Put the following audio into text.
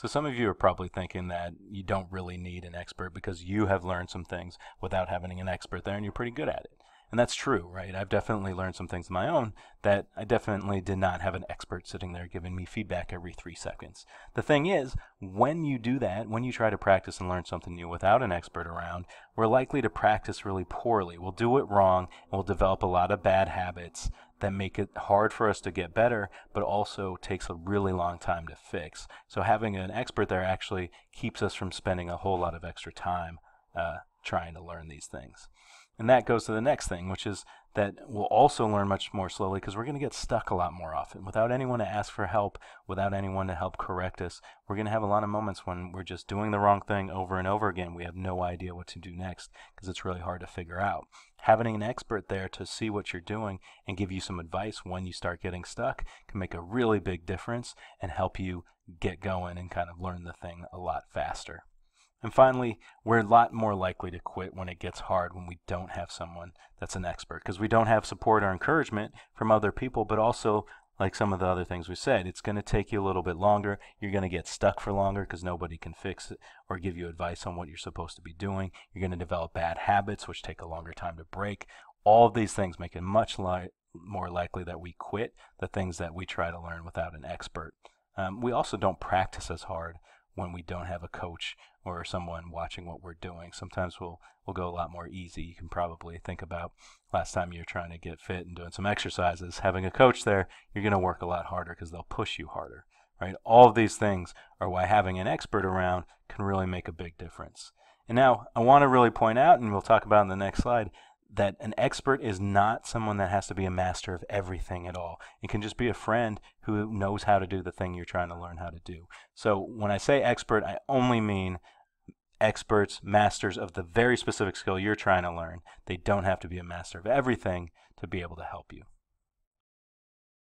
So some of you are probably thinking that you don't really need an expert because you have learned some things without having an expert there and you're pretty good at it. And that's true, right? I've definitely learned some things of my own that I definitely did not have an expert sitting there giving me feedback every 3 seconds. The thing is, when you do that, when you try to practice and learn something new without an expert around, we're likely to practice really poorly. We'll do it wrong and we'll develop a lot of bad habits that make it hard for us to get better, but also takes a really long time to fix. So having an expert there actually keeps us from spending a whole lot of extra time trying to learn these things. And that goes to the next thing, which is that we'll also learn much more slowly because we're going to get stuck a lot more often. Without anyone to ask for help, without anyone to help correct us, we're going to have a lot of moments when we're just doing the wrong thing over and over again. We have no idea what to do next because it's really hard to figure out. Having an expert there to see what you're doing and give you some advice when you start getting stuck can make a really big difference and help you get going and kind of learn the thing a lot faster. And finally, we're a lot more likely to quit when it gets hard when we don't have someone that's an expert because we don't have support or encouragement from other people, but also like some of the other things we said, it's going to take you a little bit longer. You're going to get stuck for longer because nobody can fix it or give you advice on what you're supposed to be doing. You're going to develop bad habits, which take a longer time to break. All of these things make it much more likely that we quit the things that we try to learn without an expert. We also don't practice as hard when we don't have a coach or someone watching what we're doing. Sometimes we'll go a lot more easy. You can probably think about last time you're trying to get fit and doing some exercises. Having a coach there, you're going to work a lot harder because they'll push you harder, right? All of these things are why having an expert around can really make a big difference. And now I want to really point out, and we'll talk about in the next slide, that an expert is not someone that has to be a master of everything at all. It can just be a friend who knows how to do the thing you're trying to learn how to do. So when I say expert, I only mean experts, masters of the very specific skill you're trying to learn. They don't have to be a master of everything to be able to help you.